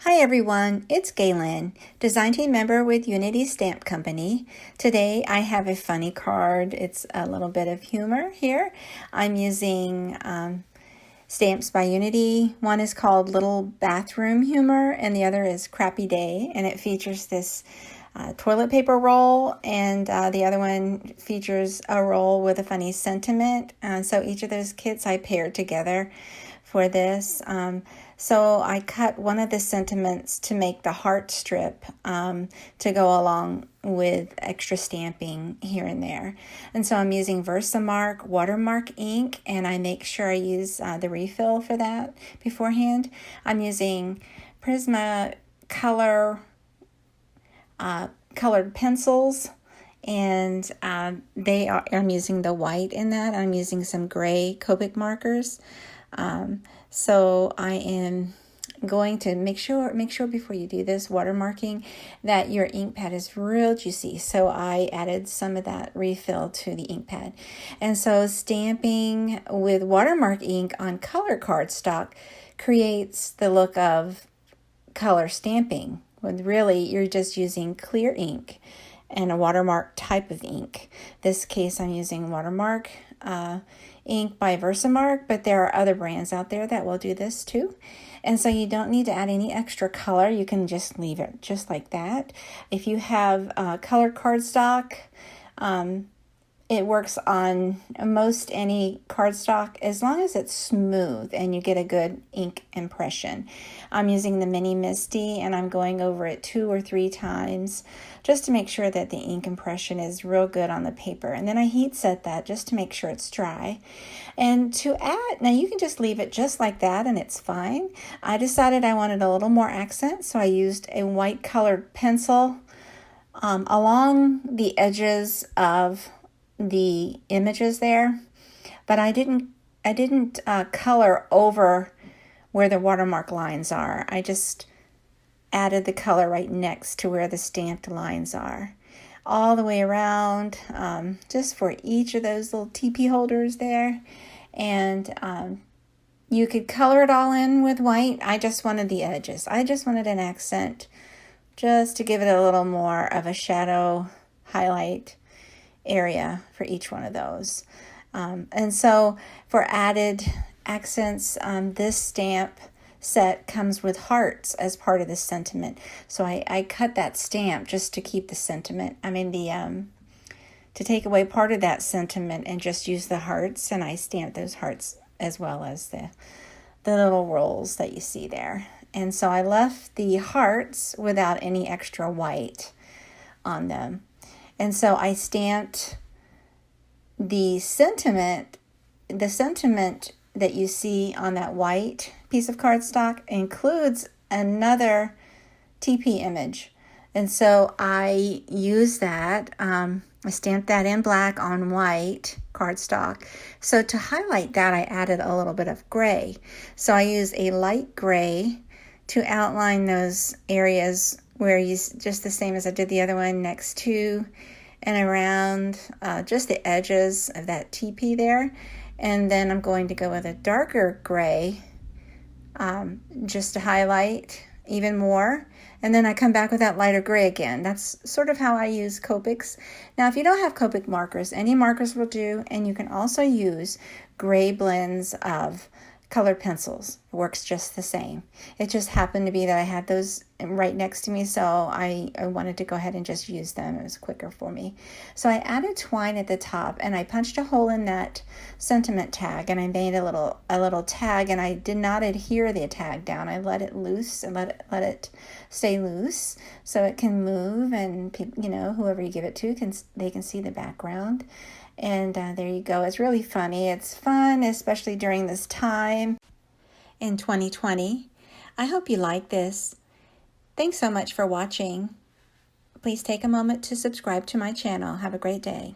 Hi everyone, it's Galen, design team member with Unity Stamp Company. Today I have a funny card. It's a little bit of humor here. I'm using stamps by Unity. One is called Lil Bathroom Humor and the other is Crappy Day, and it features this toilet paper roll, and the other one features a roll with a funny sentiment. So each of those kits I paired together for this. So I cut one of the sentiments to make the heart strip to go along with extra stamping here and there. And so I'm using Versamark Watermark ink, and I make sure I use the refill for that beforehand. I'm using Prisma color colored pencils, and I'm using the white in that. I'm using some gray Copic markers. So I am going to make sure before you do this watermarking that your ink pad is real juicy. So I added some of that refill to the ink pad. And so stamping with watermark ink on color cardstock creates the look of color stamping, when really you're just using clear ink and a watermark type of ink. This case I'm using Watermark ink by Versamark, but there are other brands out there that will do this too. And so you don't need to add any extra color. You can just leave it just like that. If you have colored cardstock, it works on most any cardstock as long as it's smooth and you get a good ink impression. I'm using the Mini Misty, and I'm going over it 2 or 3 times just to make sure that the ink impression is real good on the paper. And then I heat set that just to make sure it's dry. And to add, now you can just leave it just like that and it's fine. I decided I wanted a little more accent, so I used a white colored pencil along the edges of the images there, but I didn't color over where the watermark lines are. I just added the color right next to where the stamped lines are, all the way around, just for each of those little TP holders there. And you could color it all in with white. I just wanted the edges. I just wanted an accent just to give it a little more of a shadow highlight area for each one of those. And so for added accents, this stamp set comes with hearts as part of the sentiment. So I cut that stamp just to keep the sentiment. To take away part of that sentiment and just use the hearts, and I stamped those hearts as well as the little rolls that you see there. And so I left the hearts without any extra white on them. And so I stamped the sentiment that you see on that white piece of cardstock includes another TP image. And so I use that, I stamped that in black on white cardstock. So to highlight that, I added a little bit of gray. So I use a light gray to outline those areas where you, just the same as I did the other one, next to and around just the edges of that TP there. And then I'm going to go with a darker gray just to highlight even more. And then I come back with that lighter gray again. That's sort of how I use Copics. Now, if you don't have Copic markers, any markers will do, and you can also use gray blends of colored pencils. It works just the same. It just happened to be that I had those right next to me, so I wanted to go ahead and just use them. It was quicker for me. So I added twine at the top, and I punched a hole in that sentiment tag, and I made a little tag, and I did not adhere the tag down. I let it loose and let it stay loose so it can move, and whoever you give it to they can see the background. And there you go. It's really funny. It's fun, especially during this time in 2020. I hope you like this. Thanks so much for watching. Please take a moment to subscribe to my channel. Have a great day.